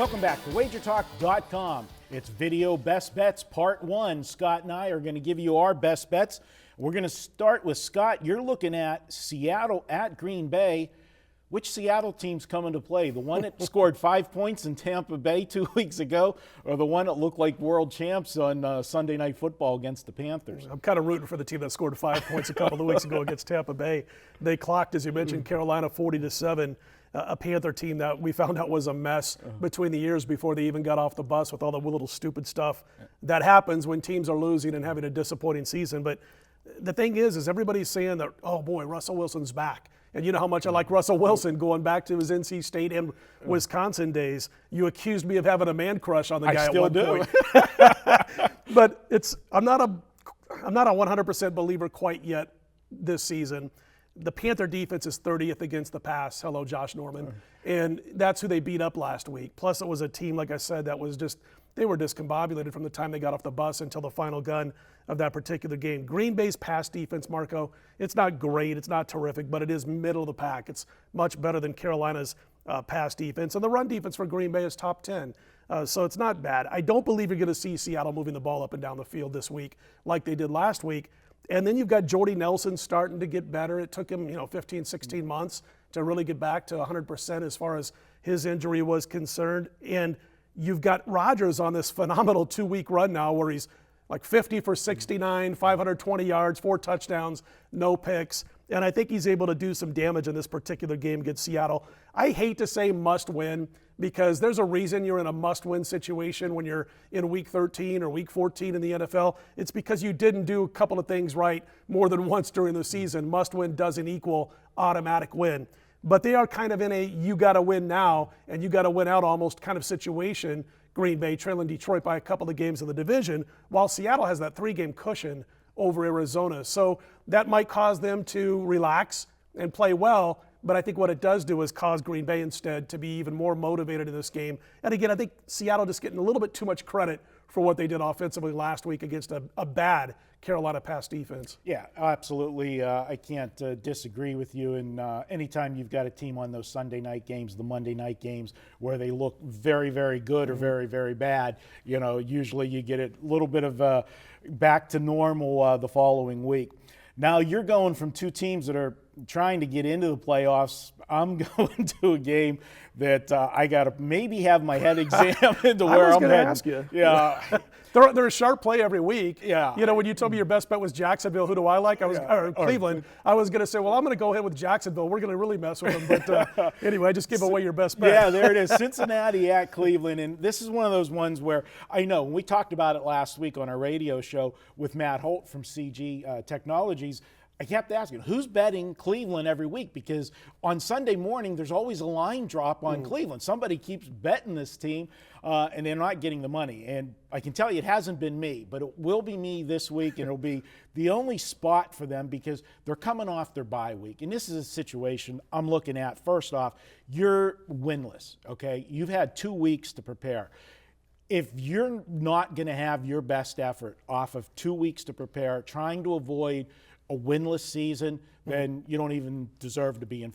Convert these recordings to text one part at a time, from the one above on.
Welcome back to WagerTalk.com. It's Video Best Bets Part 1. Scott and I are going to give you our best bets. We're going to start with Scott. You're looking at Seattle at Green Bay. Which Seattle team's coming to play? The one that scored 5 points in Tampa Bay 2 weeks ago, or the one that looked like world champs on Sunday Night Football against the Panthers? I'm kind of rooting for the team that scored 5 points a couple of weeks ago against Tampa Bay. They clocked, as you mentioned, Carolina 40-7. A Panther team that we found out was a mess between the years before they even got off the bus with all the little stupid stuff that happens when teams are losing and having a disappointing season. But the thing is everybody's saying that, oh boy, Russell Wilson's back. And you know how much I like Russell Wilson going back to his NC State and Wisconsin days. You accused me of having a man crush on the guy at one point. But I'm not a 100% believer quite yet this season. The Panther defense is 30th against the pass. Hello, Josh Norman. And that's who they beat up last week. Plus, it was a team, like I said, that was they were discombobulated from the time they got off the bus until the final gun of that particular game. Green Bay's pass defense, Marco, it's not great, it's not terrific, but it is middle of the pack. It's much better than Carolina's pass defense. And the run defense for Green Bay is top 10. So it's not bad. I don't believe you're going to see Seattle moving the ball up and down the field this week like they did last week. And then you've got Jordy Nelson starting to get better. It took him, 15, 16 months to really get back to 100% as far as his injury was concerned. And you've got Rodgers on this phenomenal 2-week run now where he's like 50 for 69, 520 yards, 4 touchdowns, no picks. And I think he's able to do some damage in this particular game against Seattle. I hate to say must win because there's a reason you're in a must-win situation when you're in Week 13 or Week 14 in the NFL. It's because you didn't do a couple of things right more than once during the season. Must-win doesn't equal automatic win. But they are kind of in a you got to win now and you got to win out almost kind of situation, Green Bay trailing Detroit by a couple of games in the division, while Seattle has that 3-game cushion over Arizona. So that might cause them to relax and play well, but I think what it does do is cause Green Bay instead to be even more motivated in this game. And again, I think Seattle just getting a little bit too much credit for what they did offensively last week against a bad Carolina pass defense. Yeah, absolutely. I can't disagree with you. And anytime you've got a team on those Sunday night games, the Monday night games, where they look very, very good or very, very bad, usually you get a little bit of back to normal the following week. Now you're going from two teams that are trying to get into the playoffs. I'm going to a game that I got to maybe have my head examined to where I'm heading. Ask you. Yeah. They're a sharp play every week. Yeah. When you told me your best bet was Jacksonville, who do I like? Or Cleveland. I was going to say, well, I'm going to go ahead with Jacksonville. We're going to really mess with them. But anyway, just give away your best bet. Yeah, there it is. Cincinnati at Cleveland. And this is one of those ones where I know we talked about it last week on our radio show with Matt Holt from CG Technologies. I kept asking, who's betting Cleveland every week? Because on Sunday morning, there's always a line drop on Cleveland. Somebody keeps betting this team, and they're not getting the money. And I can tell you it hasn't been me, but it will be me this week, and it'll be the only spot for them because they're coming off their bye week. And this is a situation I'm looking at. First off, you're winless, okay? You've had 2 weeks to prepare. If you're not going to have your best effort off of 2 weeks to prepare, trying to avoid a winless season, then you don't even deserve to be in,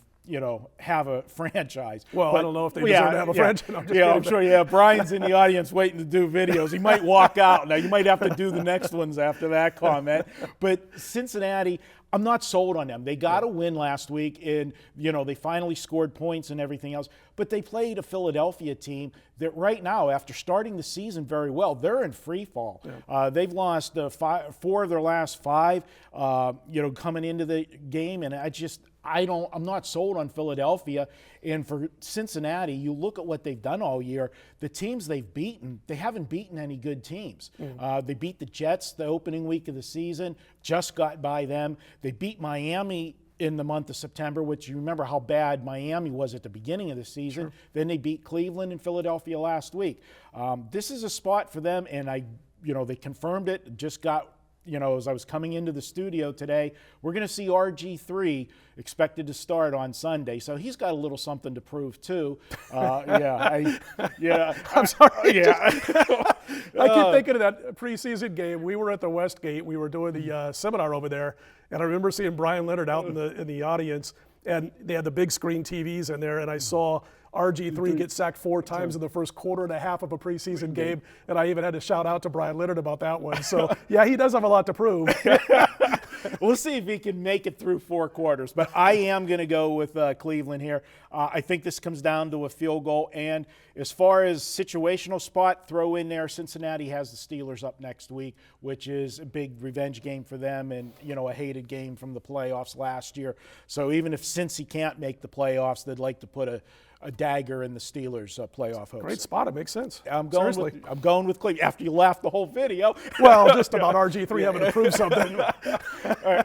have a franchise. Well, but, I don't know if they deserve to have a franchise. I'm sure. Yeah, Brian's in the audience waiting to do videos. He might walk out. Now, you might have to do the next ones after that comment. But Cincinnati, I'm not sold on them. They got a win last week, and, they finally scored points and everything else. But they played a Philadelphia team that right now, after starting the season very well, they're in free fall. Yeah. They've lost 4 of their last 5, coming into the game. And I'm not sold on Philadelphia. And for Cincinnati, you look at what they've done all year, the teams they've beaten, they haven't beaten any good teams. They beat the Jets the opening week of the season, just got by them. They beat Miami in the month of September, which you remember how bad Miami was at the beginning of the season. Sure. Then they beat Cleveland and Philadelphia last week. This is a spot for them, and they confirmed it, just got as I was coming into the studio today, we're going to see RG3 expected to start on Sunday. So he's got a little something to prove too. I'm sorry. Yeah. I keep thinking of that preseason game. We were at the Westgate. We were doing the seminar over there, and I remember seeing Brian Leonard out in the audience, and they had the big screen TVs in there, and I saw RG3 gets sacked 4 times in the first quarter and a half of a preseason game, and I even had to shout out to Brian Leonard about that one. So, yeah, he does have a lot to prove. We'll see if he can make it through 4 quarters. But I am going to go with Cleveland here. I think this comes down to a field goal. And as far as situational spot, throw in there, Cincinnati has the Steelers up next week, which is a big revenge game for them and, a hated game from the playoffs last year. So even if Cincy can't make the playoffs, they'd like to put a dagger in the Steelers' playoff hopes. Great spot. It makes sense. I'm going with Cleveland. After you laughed the whole video. Well, just about RG3 having to prove something.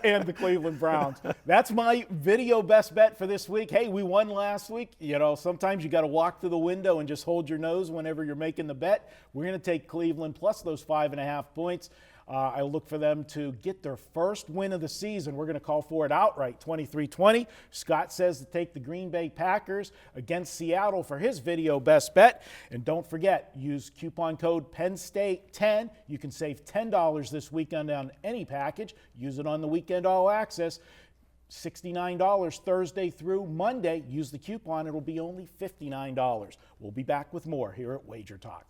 And the Cleveland Browns. That's my video best bet for this week. Hey, we won last week. Sometimes you got to walk to the window and just hold your nose whenever you're making the bet. We're going to take Cleveland plus those 5.5 points. I look for them to get their first win of the season. We're going to call for it outright, 23-20. Scott says to take the Green Bay Packers against Seattle for his video best bet. And don't forget, use coupon code PENNSTATE10. You can save $10 this weekend on any package. Use it on the weekend all access. $69 Thursday through Monday. Use the coupon. It'll be only $59. We'll be back with more here at Wager Talk.